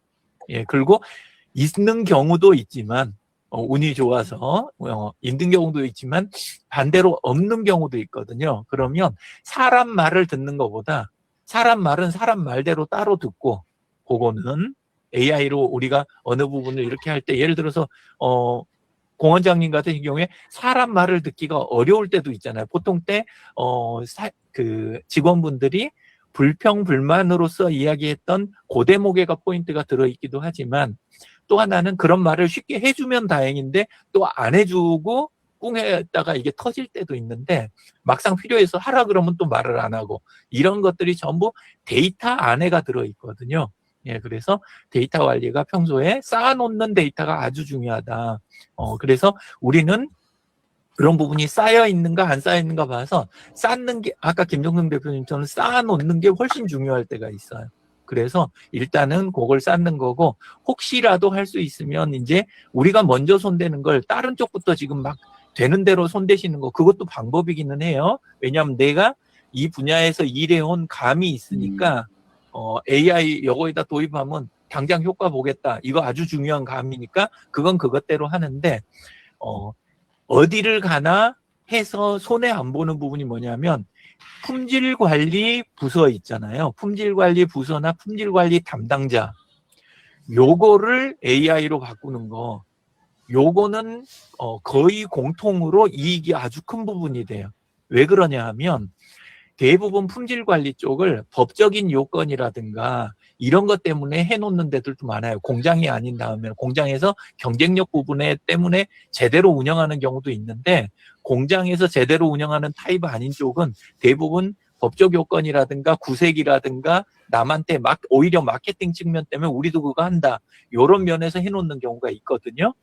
예, 그리고 있는 경우도 있지만 운이 좋아서 있는 경우도 있지만 반대로 없는 경우도 있거든요. 그러면 사람 말을 듣는 것보다 사람 말은 사람 말대로 따로 듣고 그거는 AI로 우리가 어느 부분을 이렇게 할 때 예를 들어서 공 원장님 같은 경우에 사람 말을 듣기가 어려울 때도 있잖아요. 보통 때 그 직원분들이 불평 불만으로서 이야기했던 그 대목에가 포인트가 들어있기도 하지만 또 하나는 그런 말을 쉽게 해주면 다행인데 또 안 해주고 꿍했다가 이게 터질 때도 있는데 막상 필요해서 하라 그러면 또 말을 안 하고 이런 것들이 전부 데이터 안에가 들어있거든요. 예, 그래서 데이터 관리가 평소에 쌓아놓는 데이터가 아주 중요하다. 그래서 우리는 그런 부분이 쌓여 있는가 안 쌓여 있는가 봐서 쌓는 게 아까 김정승 대표님처럼 쌓아놓는 게 훨씬 중요할 때가 있어요. 그래서 일단은 그걸 쌓는 거고 혹시라도 할 수 있으면 이제 우리가 먼저 손대는 걸 다른 쪽부터 지금 막 되는 대로 손대시는 거 그것도 방법이기는 해요. 왜냐하면 내가 이 분야에서 일해온 감이 있으니까 AI 요거에다 도입하면 당장 효과 보겠다. 이거 아주 중요한 감이니까 그건 그것대로 하는데 어디를 가나 해서 손에 안 보는 부분이 뭐냐면 품질관리 부서 있잖아요. 품질관리 부서나 품질관리 담당자 요거를 AI로 바꾸는 거 요거는 거의 공통으로 이익이 아주 큰 부분이 돼요. 왜 그러냐 하면 대부분 품질관리 쪽을 법적인 요건이라든가 이런 것 때문에 해놓는 데들도 많아요. 공장이 아닌 다음에 공장에서 경쟁력 부분에 때문에 제대로 운영하는 경우도 있는데 공장에서 제대로 운영하는 타입 아닌 쪽은 대부분 법적 요건이라든가 구색이라든가 남한테 오히려 마케팅 측면 때문에 우리도 그거 한다. 이런 면에서 해놓는 경우가 있거든요.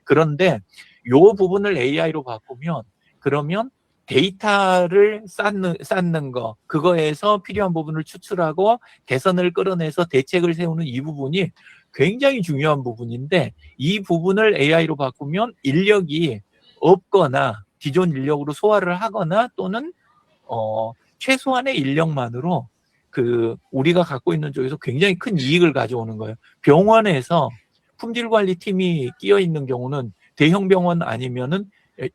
그런데 요 부분을 AI로 바꾸면 그러면 데이터를 쌓는 거, 그거에서 필요한 부분을 추출하고 개선을 끌어내서 대책을 세우는 이 부분이 굉장히 중요한 부분인데 이 부분을 AI로 바꾸면 인력이 없거나 기존 인력으로 소화를 하거나 또는 최소한의 인력만으로 우리가 갖고 있는 쪽에서 굉장히 큰 이익을 가져오는 거예요. 병원에서 품질관리팀이 끼어 있는 경우는 대형 병원 아니면은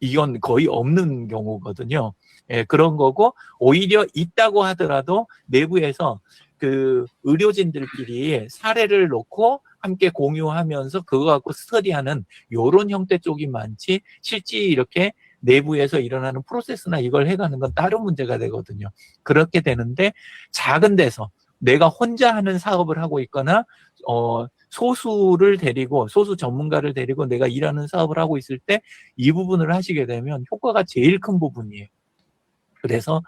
이건 거의 없는 경우거든요. 예, 그런 거고 오히려 있다고 하더라도 내부에서 의료진들끼리 사례를 놓고 함께 공유하면서 그거 갖고 스터디하는 요런 형태 쪽이 많지 실제 이렇게 내부에서 일어나는 프로세스나 이걸 해가는 건 다른 문제가 되거든요. 그렇게 되는데 작은 데서 내가 혼자 하는 사업을 하고 있거나 소수 전문가를 데리고 내가 일하는 사업을 하고 있을 때 이 부분을 하시게 되면 효과가 제일 큰 부분이에요. 그래서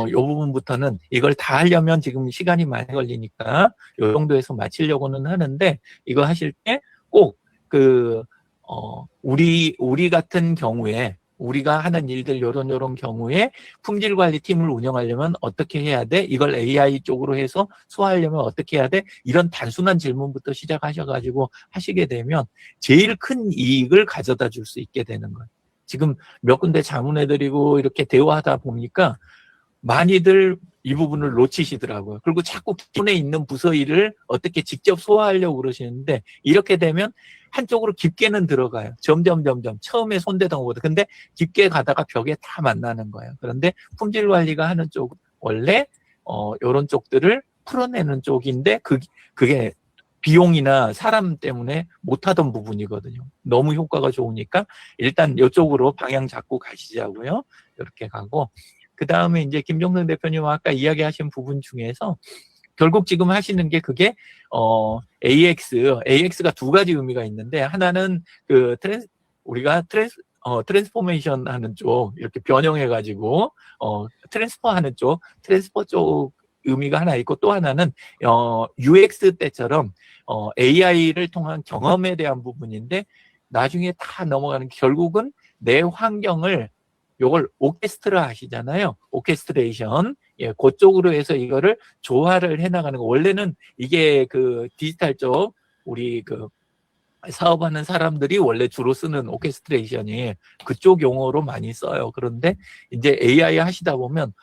이 부분부터는 이걸 다 하려면 지금 시간이 많이 걸리니까 이 정도에서 마치려고는 하는데 이거 하실 때 꼭 우리 같은 경우에 우리가 하는 일들 요런 경우에 품질관리팀을 운영하려면 어떻게 해야 돼? 이걸 AI 쪽으로 해서 소화하려면 어떻게 해야 돼? 이런 단순한 질문부터 시작하셔가지고 하시게 되면 제일 큰 이익을 가져다 줄 수 있게 되는 거예요. 지금 몇 군데 자문해드리고 이렇게 대화하다 보니까 많이들 이 부분을 놓치시더라고요. 그리고 자꾸 기존에 있는 부서 일을 어떻게 직접 소화하려고 그러시는데 이렇게 되면 한쪽으로 깊게는 들어가요. 점점 처음에 손대던 것보다. 근데 깊게 가다가 벽에 다 만나는 거예요. 그런데 품질 관리가 하는 쪽 원래 이런 쪽들을 풀어내는 쪽인데 그게 비용이나 사람 때문에 못하던 부분이거든요. 너무 효과가 좋으니까 일단 이쪽으로 방향 잡고 가시자고요. 이렇게 가고 그 다음에 이제 김종선 대표님 아까 이야기하신 부분 중에서 결국 지금 하시는 게 그게 AX가 두 가지 의미가 있는데 하나는 우리가 트랜스포메이션 하는 쪽 이렇게 변형해 가지고 트랜스퍼 하는 쪽 트랜스퍼 쪽 의미가 하나 있고 또 하나는 UX 때처럼 AI를 통한 경험에 대한 부분인데 나중에 다 넘어가는 게 결국은 내 환경을 요걸 오케스트라 하시잖아요. 오케스트레이션. 예, 그쪽으로 해서 이거를 조화를 해나가는 거. 원래는 이게 디지털 쪽, 우리 사업하는 사람들이 원래 주로 쓰는 오케스트레이션이 그쪽 용어로 많이 써요. 그런데 이제 AI 하시다 보면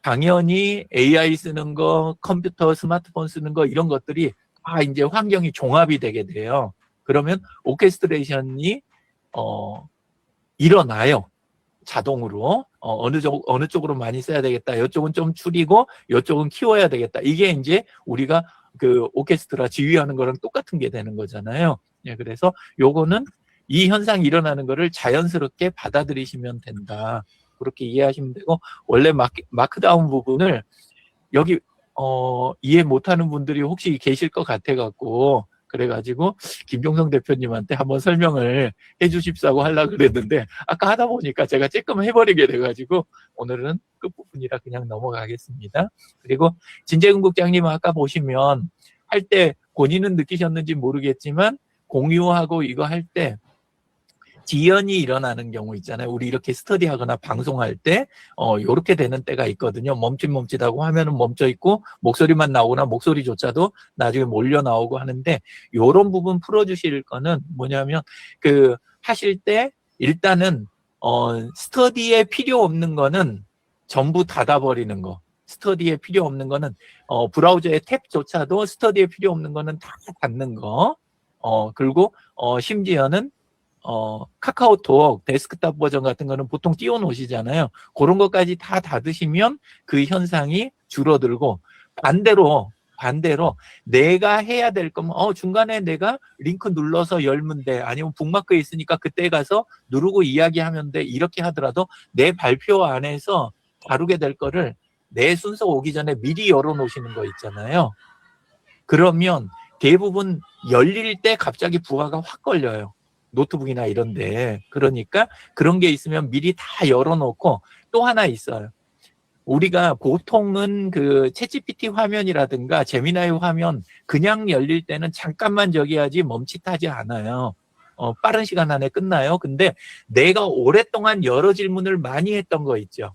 당연히 AI 쓰는 거, 컴퓨터, 스마트폰 쓰는 거, 이런 것들이 다 이제 환경이 종합이 되게 돼요. 그러면 오케스트레이션이, 일어나요. 자동으로 어느 쪽으로 많이 써야 되겠다. 이쪽은 좀 줄이고 이쪽은 키워야 되겠다. 이게 이제 우리가 오케스트라 지휘하는 거랑 똑같은 게 되는 거잖아요. 예, 그래서 요거는 이 현상이 일어나는 거를 자연스럽게 받아들이시면 된다. 그렇게 이해하시면 되고 원래 마크다운 부분을 여기 이해 못하는 분들이 혹시 계실 것 같아 갖고 그래가지고 김종성 대표님한테 한번 설명을 해주십사고 하려고 그랬는데 아까 하다 보니까 제가 쬐끔 해버리게 돼가지고 오늘은 끝부분이라 그냥 넘어가겠습니다. 그리고 진재근 국장님 아까 보시면 할 때 본인은 느끼셨는지 모르겠지만 공유하고 이거 할 때 지연이 일어나는 경우 있잖아요. 우리 이렇게 스터디하거나 방송할 때 요렇게 되는 때가 있거든요. 멈칫멈칫하고 화면은 멈춰 있고 목소리만 나오거나 목소리조차도 나중에 몰려 나오고 하는데 요런 부분 풀어주실 거는 뭐냐면 하실 때 일단은 스터디에 필요 없는 거는 전부 닫아버리는 거. 스터디에 필요 없는 거는 브라우저의 탭조차도 스터디에 필요 없는 거는 다 닫는 거. 그리고 심지어는 카카오톡 데스크탑 버전 같은 거는 보통 띄워놓으시잖아요. 그런 것까지 다 닫으시면 그 현상이 줄어들고 반대로 내가 해야 될 거면 중간에 내가 링크 눌러서 열면 돼. 아니면 북마크에 있으니까 그때 가서 누르고 이야기하면 돼. 이렇게 하더라도 내 발표 안에서 다루게 될 거를 내 순서 오기 전에 미리 열어놓으시는 거 있잖아요. 그러면 대부분 열릴 때 갑자기 부하가 확 걸려요. 노트북이나 이런데. 그러니까 그런 게 있으면 미리 다 열어놓고 또 하나 있어요. 우리가 보통은 그 챗GPT 화면이라든가 제미나이 화면 그냥 열릴 때는 잠깐만 저기 하지 멈칫하지 않아요. 빠른 시간 안에 끝나요. 근데 내가 오랫동안 여러 질문을 많이 했던 거 있죠.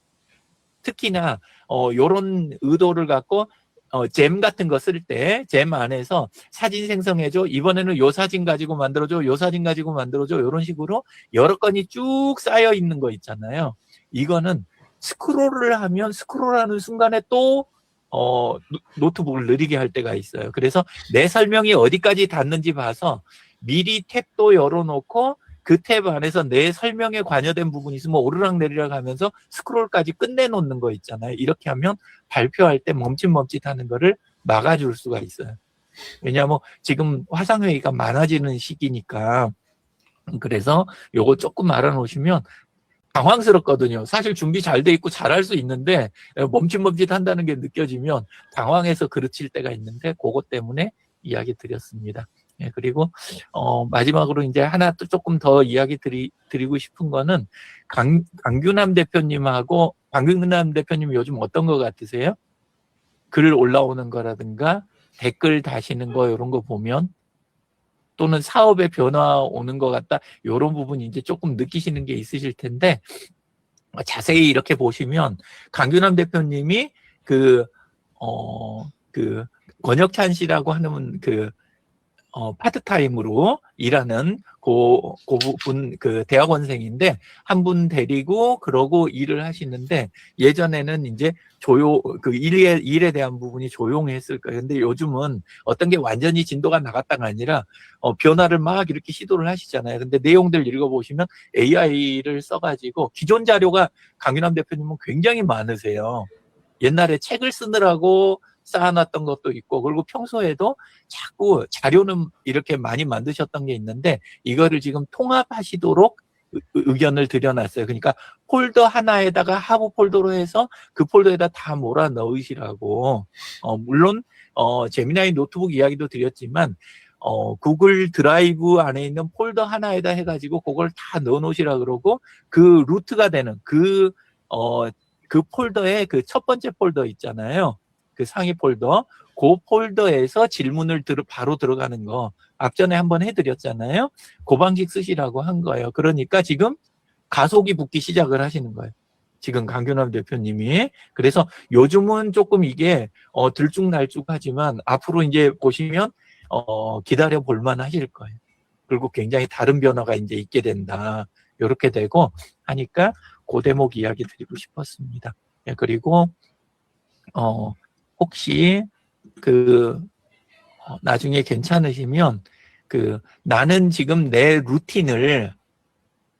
특히나 요런 의도를 갖고 잼 같은 거 쓸 때 잼 안에서 사진 생성해줘. 이번에는 요 사진 가지고 만들어줘. 요 사진 가지고 만들어줘. 이런 식으로 여러 건이 쭉 쌓여 있는 거 있잖아요. 이거는 스크롤을 하면 스크롤하는 순간에 또 노트북을 느리게 할 때가 있어요. 그래서 내 설명이 어디까지 닿는지 봐서 미리 탭도 열어놓고 그 탭 안에서 내 설명에 관여된 부분이 있으면 오르락내리락 하면서 스크롤까지 끝내놓는 거 있잖아요. 이렇게 하면 발표할 때 멈칫멈칫하는 거를 막아줄 수가 있어요. 왜냐하면 지금 화상회의가 많아지는 시기니까. 그래서 요거 조금 알아놓으시면 당황스럽거든요. 사실 준비 잘 돼 있고 잘할 수 있는데 멈칫멈칫 한다는 게 느껴지면 당황해서 그르칠 때가 있는데 그것 때문에 이야기 드렸습니다. 예, 그리고 마지막으로 이제 하나 또 조금 더 이야기 드리고 싶은 거는 강균남 대표님하고 강균남 대표님 요즘 어떤 거 같으세요? 글 올라오는 거라든가 댓글 다시는 거 이런 거 보면 또는 사업의 변화 오는 것 같다 이런 부분 이제 조금 느끼시는 게 있으실 텐데 자세히 이렇게 보시면 강균남 대표님이 그 권혁찬 씨라고 하는 파트타임으로 일하는 고분 대학원생인데 한 분 데리고 그러고 일을 하시는데 예전에는 이제 일에 대한 부분이 조용했을 거예요. 근데 요즘은 어떤 게 완전히 진도가 나갔다가 아니라 변화를 막 이렇게 시도를 하시잖아요. 근데 내용들 읽어보시면 AI를 써가지고 기존 자료가 강윤남 대표님은 굉장히 많으세요. 옛날에 책을 쓰느라고 쌓아놨던 것도 있고 그리고 평소에도 자꾸 자료는 이렇게 많이 만드셨던 게 있는데 이거를 지금 통합하시도록 의견을 드려놨어요. 그러니까 폴더 하나에다가 하부 폴더로 해서 그 폴더에다 다 몰아 넣으시라고. 물론 제미나이 노트북 이야기도 드렸지만 구글 드라이브 안에 있는 폴더 하나에다 해가지고 그걸 다 넣어놓으시라 그러고 그 루트가 되는 그 폴더에 그 첫 번째 폴더 있잖아요. 그 상위 폴더, 그 폴더에서 질문을 바로 들어가는 거 앞전에 한번 해드렸잖아요. 그 방식 쓰시라고 한 거예요. 그러니까 지금 가속이 붙기 시작을 하시는 거예요. 지금 강균남 대표님이. 그래서 요즘은 조금 이게 들쭉날쭉하지만 앞으로 이제 보시면 기다려 볼만 하실 거예요. 그리고 굉장히 다른 변화가 이제 있게 된다. 이렇게 되고 하니까 그 대목 이야기 드리고 싶었습니다. 예, 그리고 혹시 나중에 괜찮으시면 나는 지금 내 루틴을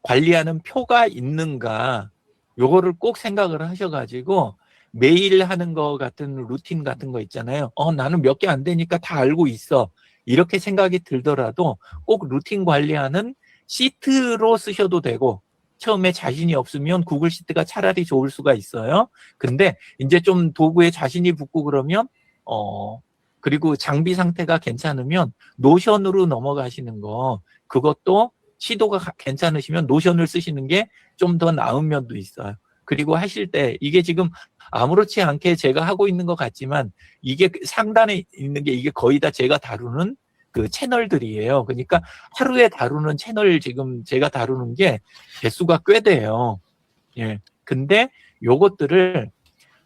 관리하는 표가 있는가 요거를 꼭 생각을 하셔가지고 매일 하는 거 같은 루틴 같은 거 있잖아요. 나는 몇 개 안 되니까 다 알고 있어. 이렇게 생각이 들더라도 꼭 루틴 관리하는 시트로 쓰셔도 되고 처음에 자신이 없으면 구글 시트가 차라리 좋을 수가 있어요. 근데 이제 좀 도구에 자신이 붙고 그러면 그리고 장비 상태가 괜찮으면 노션으로 넘어가시는 거 그것도 시도가 괜찮으시면 노션을 쓰시는 게 좀 더 나은 면도 있어요. 그리고 하실 때 이게 지금 아무렇지 않게 제가 하고 있는 것 같지만 이게 상단에 있는 게 이게 거의 다 제가 다루는 그 채널들이에요. 그러니까 하루에 다루는 채널 지금 제가 다루는 게 개수가 꽤 돼요. 예. 근데 요것들을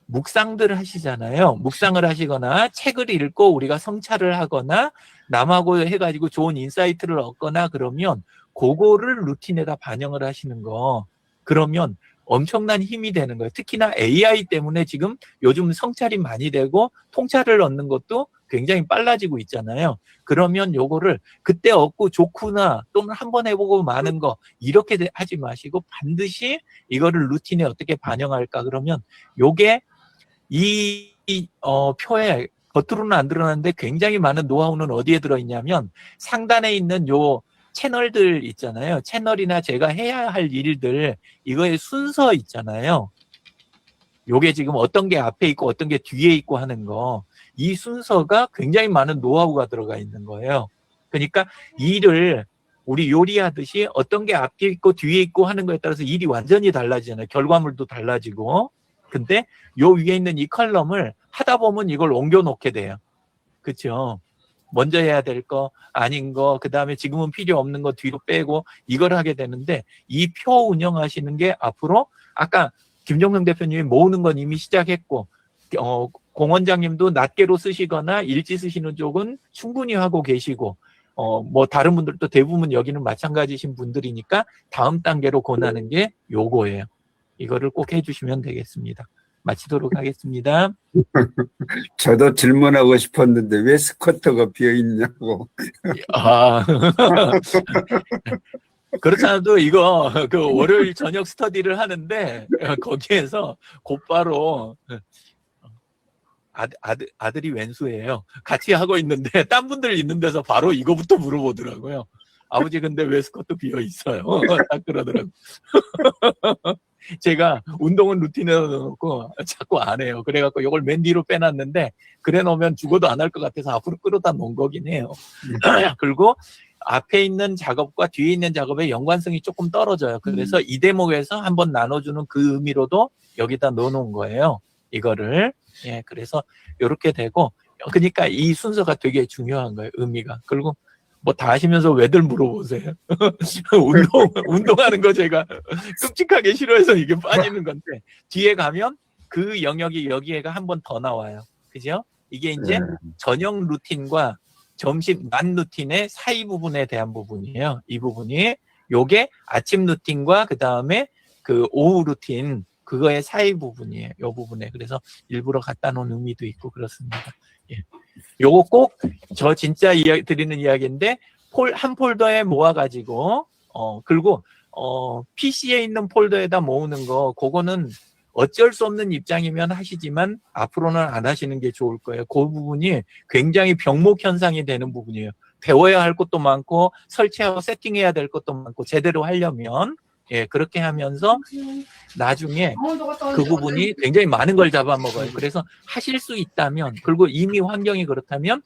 묵상들을 하시잖아요. 묵상을 하시거나 책을 읽고 우리가 성찰을 하거나 남하고 해가지고 좋은 인사이트를 얻거나 그러면 그거를 루틴에다 반영을 하시는 거. 그러면 엄청난 힘이 되는 거예요. 특히나 AI 때문에 지금 요즘 성찰이 많이 되고 통찰을 얻는 것도 굉장히 빨라지고 있잖아요. 그러면 요거를 그때 얻고 좋구나 또는 한번 해보고 마는 거 이렇게 하지 마시고 반드시 이거를 루틴에 어떻게 반영할까 그러면 요게 이 표에 겉으로는 안 드러나는데 굉장히 많은 노하우는 어디에 들어있냐면 상단에 있는 요 채널들 있잖아요. 채널이나 제가 해야 할 일들 이거의 순서 있잖아요. 요게 지금 어떤 게 앞에 있고 어떤 게 뒤에 있고 하는 거 이 순서가 굉장히 많은 노하우가 들어가 있는 거예요. 그러니까 일을 우리 요리하듯이 어떤 게 앞에 있고 뒤에 있고 하는 거에 따라서 일이 완전히 달라지잖아요. 결과물도 달라지고 근데 요 위에 있는 이 컬럼을 하다 보면 이걸 옮겨 놓게 돼요. 그렇죠? 먼저 해야 될 거, 아닌 거, 그 다음에 지금은 필요 없는 거 뒤로 빼고 이걸 하게 되는데 이 표 운영하시는 게 앞으로 아까 김종성 대표님이 모으는 건 이미 시작했고 공원장님도 낱개로 쓰시거나 일지 쓰시는 쪽은 충분히 하고 계시고 뭐 다른 분들도 대부분 여기는 마찬가지신 분들이니까 다음 단계로 권하는 게 요거예요. 이거를 꼭 해주시면 되겠습니다. 마치도록 하겠습니다. 저도 질문하고 싶었는데 왜 스쿼터가 비어 있냐고. 아. 그렇지 않아도 이거 그 월요일 저녁 스터디를 하는데 거기에서 곧바로 아들이 왼수예요. 같이 하고 있는데 딴 분들 있는 데서 바로 이거부터 물어보더라고요. 아버지 근데 왜 스쿼트 비어 있어요? 딱 그러더라고요. 제가 운동은 루틴에 넣어놓고 자꾸 안 해요. 그래갖고 이걸 맨 뒤로 빼놨는데 그래 놓으면 죽어도 안 할 것 같아서 앞으로 끌어다 놓은 거긴 해요. 그리고 앞에 있는 작업과 뒤에 있는 작업의 연관성이 조금 떨어져요. 그래서 이 대목에서 한번 나눠주는 그 의미로도 여기다 넣어놓은 거예요. 이거를. 예, 그래서 이렇게 되고, 그러니까 이 순서가 되게 중요한 거예요. 의미가. 그리고 뭐 다 하시면서 왜들 물어보세요. 운동하는 거 제가 끔찍하게 싫어해서 이게 빠지는 건데, 뒤에 가면 그 영역이 여기에가 한 번 더 나와요. 그죠? 이게 이제 저녁 루틴과 점심, 낮 루틴의 사이 부분에 대한 부분이에요. 이 부분이, 요게 아침 루틴과 그 다음에 그 오후 루틴, 그거의 사이 부분이에요. 요 부분에. 그래서 일부러 갖다 놓은 의미도 있고 그렇습니다. 예. 요거 꼭 저 진짜 드리는 이야기인데 한 폴더에 모아가지고 그리고 PC에 있는 폴더에다 모으는 거 그거는 어쩔 수 없는 입장이면 하시지만 앞으로는 안 하시는 게 좋을 거예요. 그 부분이 굉장히 병목 현상이 되는 부분이에요. 배워야 할 것도 많고 설치하고 세팅해야 될 것도 많고 제대로 하려면 예, 그렇게 하면서 나중에 그 부분이 굉장히 많은 걸 잡아먹어요. 그래서 하실 수 있다면, 그리고 이미 환경이 그렇다면,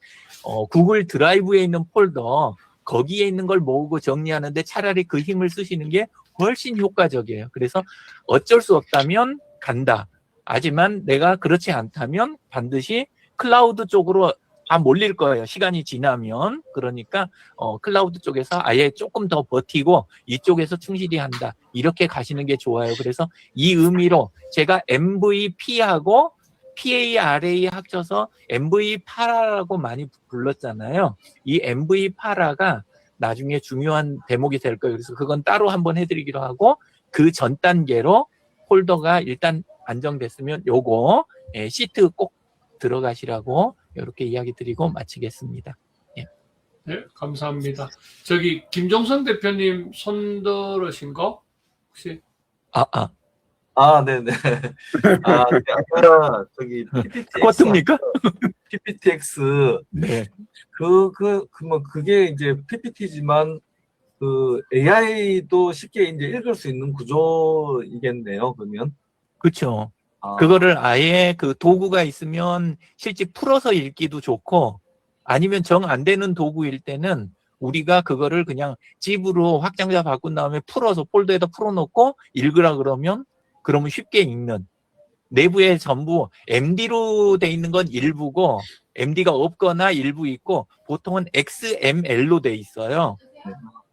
구글 드라이브에 있는 폴더, 거기에 있는 걸 모으고 정리하는데 차라리 그 힘을 쓰시는 게 훨씬 효과적이에요. 그래서 어쩔 수 없다면 간다. 하지만 내가 그렇지 않다면 반드시 클라우드 쪽으로 다 몰릴 거예요. 시간이 지나면. 그러니까 클라우드 쪽에서 아예 조금 더 버티고 이쪽에서 충실히 한다. 이렇게 가시는 게 좋아요. 그래서 이 의미로 제가 MVP하고 PARA 합쳐서 MV8라고 많이 불렀잖아요. 이 MV8가 나중에 중요한 대목이 될 거예요. 그래서 그건 따로 한번 해드리기로 하고 그 전 단계로 폴더가 일단 안정됐으면 요거 시트 꼭 들어가시라고 이렇게 이야기 드리고 마치겠습니다. 예. 네, 감사합니다. 저기 김종성 대표님 손 들으신 거 혹시? 네네. 아까 저기 스쿼트입니까? PPTX 네. 뭐 그게 이제 PPT지만 그 AI도 쉽게 이제 읽을 수 있는 구조이겠네요. 그러면. 그렇죠. 그거를 아예 그 도구가 있으면 실제 풀어서 읽기도 좋고 아니면 정 안 되는 도구일 때는 우리가 그거를 그냥 찝으로 확장자 바꾼 다음에 풀어서 폴더에다 풀어놓고 읽으라 그러면 쉽게 읽는 내부에 전부 MD로 돼 있는 건 일부고 MD가 없거나 일부 있고 보통은 XML로 돼 있어요.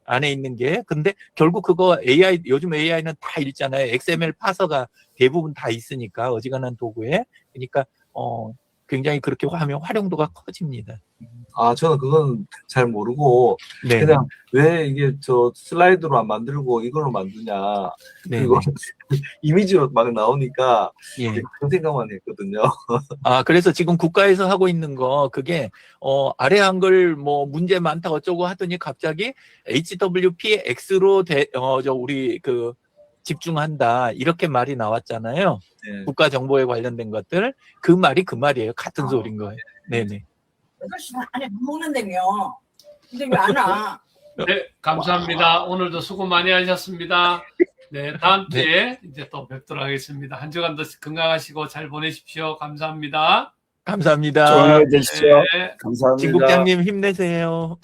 안에 있는 게. 근데 결국 그거 요즘 AI는 다 읽잖아요. XML 파서가 대부분 다 있으니까 어지간한 도구에. 그러니까 굉장히 그렇게 하면 활용도가 커집니다. 저는 그건 잘 모르고 네. 그냥 왜 이게 저 슬라이드로 안 만들고 이걸로 만드냐. 네. 그리고 이미지로 막 나오니까 예. 그런 생각만 했거든요. 그래서 지금 국가에서 하고 있는 거 그게 아래 한글 뭐 문제 많다 어쩌고 하더니 갑자기 HWPX로 우리 그 집중한다 이렇게 말이 나왔잖아요. 네. 국가 정보에 관련된 것들 그 말이 그 말이에요. 같은 소리인 거예요. 네네. 8시간 안에 못 먹는다며. 근데 왜 안 와? 네, 감사합니다. 오늘도 수고 많이 하셨습니다. 네, 다음 주에 이제 또 뵙도록 하겠습니다. 한 주간도 건강하시고 잘 보내십시오. 감사합니다. 감사합니다. 좋은 하루 되십시오. 네. 감사합니다. 진국장님 힘내세요.